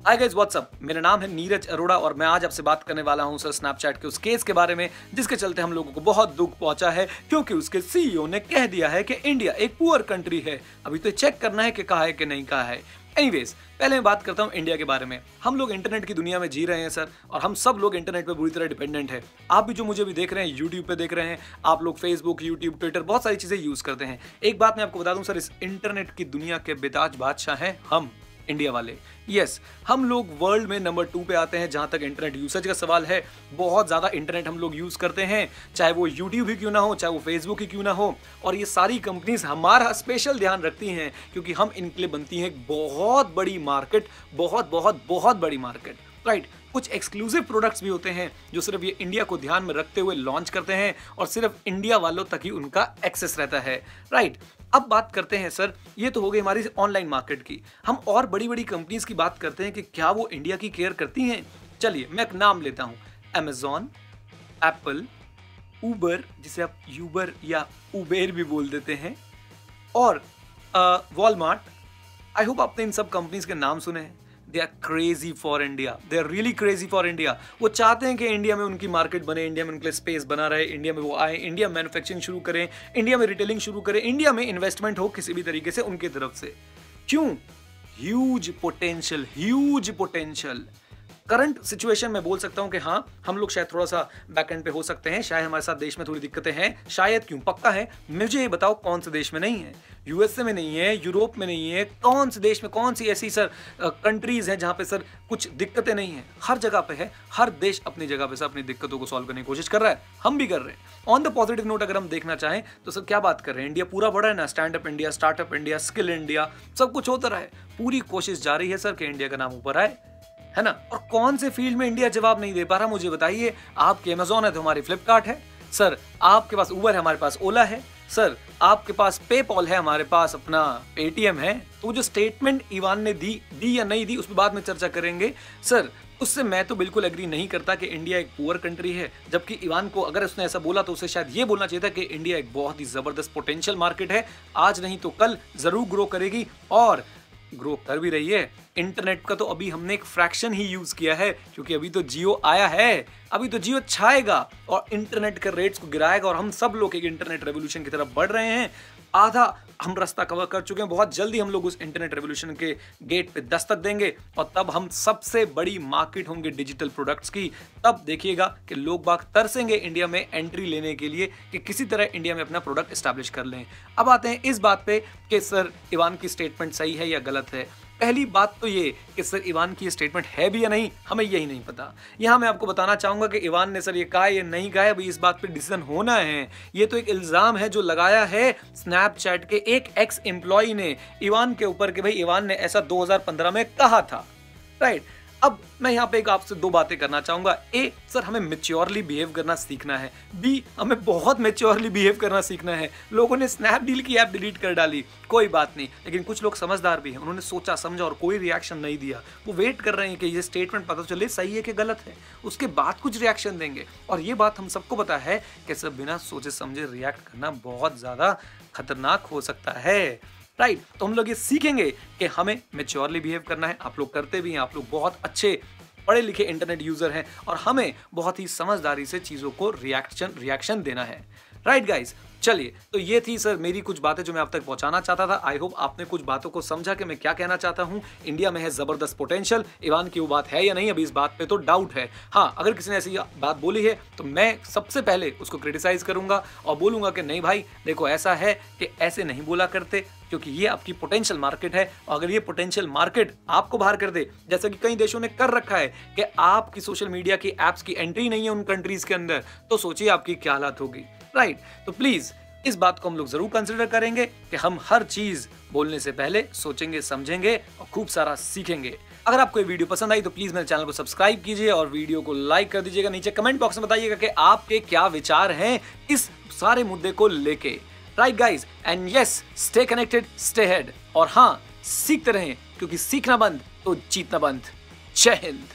Hi guys what's up, मेरा नाम है नीरज अरोड़ा और मैं आज आपसे बात करने वाला हूं सर स्नैपचैट के उस केस के बारे में जिसके चलते हम लोगों को बहुत दुख पहुंचा है क्योंकि उसके सीईओ ने कह दिया है कि इंडिया एक पुअर कंट्री है। अभी तो चेक करना है कि कहा है कि नहीं कहा है। एनीवेज, पहले मैं बात करता हूं इंडिया के बारे में। हम लोग इंटरनेट की दुनिया में जी रहे हैं सर, और हम सब लोग इंटरनेट पे बुरी तरह डिपेंडेंट है। आप भी जो मुझे भी देख रहे हैं यूट्यूब पे देख रहे हैं, आप लोग फेसबुक, यूट्यूब, ट्विटर, बहुत सारी चीजें यूज करते हैं। एक बात मैं आपको बता दूं सर, इस इंटरनेट की दुनिया के बेताज बादशाह हैं हम इंडिया वाले। यस, हम लोग वर्ल्ड में नंबर 2 पे आते हैं जहां तक इंटरनेट यूसेज का सवाल है। बहुत ज्यादा इंटरनेट हम लोग यूज करते हैं, चाहे वो यूट्यूब ही क्यों ना हो, चाहे वो फेसबुक ही क्यों ना हो। और ये सारी कंपनीज हमारा स्पेशल ध्यान रखती हैं क्योंकि हम इनके लिए बनती हैं एक बहुत बड़ी मार्केट, बहुत बहुत बहुत बड़ी मार्केट, राइट। कुछ एक्सक्लूसिव प्रोडक्ट्स भी होते हैं जो सिर्फ ये इंडिया को ध्यान में रखते हुए लॉन्च करते हैं और सिर्फ इंडिया वालों तक ही उनका एक्सेस रहता है, राइट। अब बात करते हैं सर, ये तो हो गई हमारी ऑनलाइन मार्केट की। हम और बड़ी बड़ी कंपनीज की बात करते हैं कि क्या वो इंडिया की केयर करती हैं। चलिए मैं एक नाम लेता हूं, अमेजॉन, एप्पल, उबर जिसे आप यूबर या उबेर भी बोल देते हैं, और वॉलमार्ट। आई होप आपने इन सब कंपनीज के नाम सुने हैं। They are crazy for India, they are really crazy for India. वो चाहते हैं कि इंडिया में उनकी मार्केट बने, इंडिया में उनके लिए स्पेस बना रहे, इंडिया में वो आए, इंडिया में मैन्युफैक्चरिंग शुरू करें, इंडिया में रिटेलिंग शुरू करें, इंडिया में इन्वेस्टमेंट हो किसी भी तरीके से उनकी तरफ से। क्यों? Huge potential, huge potential. Current situation में बोल सकता हूं कि हाँ, हम लोग शायद थोड़ा सा बैकएंड पे हो सकते हैं, शायद हमारे साथ देश में थोड़ी दिक्कतें हैं, शायद क्यों, पक्का है। मुझे ये बताओ कौन से देश में नहीं है? यूएसए में नहीं है, यूरोप में नहीं है, कौन से देश में, कौन सी ऐसी सर कंट्रीज हैं जहां पे सर कुछ दिक्कतें नहीं है? हर जगह पे है। हर देश अपनी जगह पे सर अपनी दिक्कतों को सॉल्व करने की कोशिश कर रहा है, हम भी कर रहे हैं। ऑन द पॉजिटिव नोट अगर हम देखना चाहें तो सर क्या बात कर रहे हैं, इंडिया पूरा बड़ा है ना, stand up India, startup India, skill India, सब कुछ होता रहा है। पूरी कोशिश जारी है सर कि इंडिया का नाम ऊपर आए, है ना। और कौन से फील्ड में इंडिया जवाब नहीं दे पा रहा, मुझे बताइए। आपके अमेजॉन है तो हमारी फ्लिपकार्ट है सर, आपके पास उबर है, हमारे पास ओला है सर, आपके पास पेपॉल है, हमारे पास अपना पेटीएम है। तो जो स्टेटमेंट इवान ने दी या नहीं दी उस पर बाद में चर्चा करेंगे सर। उससे मैं तो बिल्कुल एग्री नहीं करता कि इंडिया एक पुअर कंट्री है, जबकि इवान को अगर उसने ऐसा बोला तो उसे शायद ये बोलना चाहिए था कि इंडिया एक बहुत ही जबरदस्त पोटेंशियल मार्केट है, आज नहीं तो कल जरूर ग्रो करेगी, और ग्रो कर भी रही है। इंटरनेट का तो अभी हमने एक फ्रैक्शन ही यूज किया है क्योंकि अभी तो जियो आया है, अभी तो जियो छाएगा और इंटरनेट के रेट्स को गिराएगा, और हम सब लोग एक इंटरनेट रेवोल्यूशन की तरफ बढ़ रहे हैं। आधा हम रास्ता कवर कर चुके हैं, बहुत जल्दी हम लोग उस इंटरनेट रेवोल्यूशन के गेट पे दस्तक देंगे और तब हम सबसे बड़ी मार्केट होंगे डिजिटल प्रोडक्ट्स की। तब देखिएगा कि लोग बाग तरसेंगे इंडिया में एंट्री लेने के लिए कि किसी तरह इंडिया में अपना प्रोडक्ट एस्टैब्लिश कर लें। अब आते हैं इस बात पे कि सर इवान की स्टेटमेंट सही है या गलत है। पहली बात तो ये कि सर इवान की स्टेटमेंट है भी या नहीं, हमें यही नहीं पता। यहां मैं आपको बताना चाहूंगा कि इवान ने सर ये कहा है या नहीं कहा है, अभी इस बात पे डिसीजन होना है। ये तो एक इल्जाम है जो लगाया है स्नैपचैट के एक एक्स एम्प्लॉय ने इवान के ऊपर कि भाई इवान ने ऐसा 2015 में कहा था, राइट। अब मैं यहाँ पे एक आपसे दो बातें करना चाहूंगा। ए, सर हमें मैच्योरली बिहेव करना सीखना है। बी, हमें बहुत मैच्योरली बिहेव करना सीखना है। लोगों ने स्नैपडील की ऐप डिलीट कर डाली, कोई बात नहीं, लेकिन कुछ लोग समझदार भी हैं, उन्होंने सोचा समझा और कोई रिएक्शन नहीं दिया। वो वेट कर रहे हैं कि ये स्टेटमेंट पता चले सही है कि गलत है, उसके बाद कुछ रिएक्शन देंगे। और ये बात हम सबको पता है कि सर बिना सोचे समझे रिएक्ट करना बहुत ज्यादा खतरनाक हो सकता है, राइट। तो हम लोग ये सीखेंगे कि हमें मैच्योरली बिहेव करना है। आप लोग करते भी हैं, आप लोग बहुत अच्छे पढ़े लिखे इंटरनेट यूजर हैं, और हमें बहुत ही समझदारी से चीजों को रिएक्शन देना है, राइट गाइस। चलिए, तो ये थी सर मेरी कुछ बातें जो मैं आप तक पहुंचाना चाहता था। आई होप आपने कुछ बातों को समझा कि मैं क्या कहना चाहता हूं। इंडिया में है जबरदस्त पोटेंशियल, इवान की वो बात है या नहीं, अभी इस बात पे तो डाउट है। हाँ, अगर किसी ने ऐसी बात बोली है तो मैं सबसे पहले उसको क्रिटिसाइज करूंगा और बोलूंगा कि नहीं भाई देखो, ऐसा है कि ऐसे नहीं बोला करते, क्योंकि ये आपकी पोटेंशियल मार्केट है। और अगर ये पोटेंशियल मार्केट आपको बाहर कर दे, जैसा कि कई देशों ने कर रखा है कि आपकी सोशल मीडिया की एप्स की एंट्री नहीं है उन कंट्रीज के अंदर, तो सोचिए आपकी क्या हालत होगी, राइट। तो प्लीज इस बात को हम लोग जरूर कंसिडर करेंगे कि हम हर चीज बोलने से पहले सोचेंगे, समझेंगे और खूब सारा सीखेंगे। अगर आपको ये वीडियो पसंद आई तो प्लीज मेरे चैनल को सब्सक्राइब कीजिए और वीडियो को लाइक कर दीजिएगा। नीचे कमेंट बॉक्स में बताइएगा कि आपके क्या विचार हैं इस सारे मुद्दे को लेके, right guys. And yes, stay connected, stay head, और हाँ, सीखते रहें क्योंकि सीखना बंद तो जीतना बंद। जय हिंद।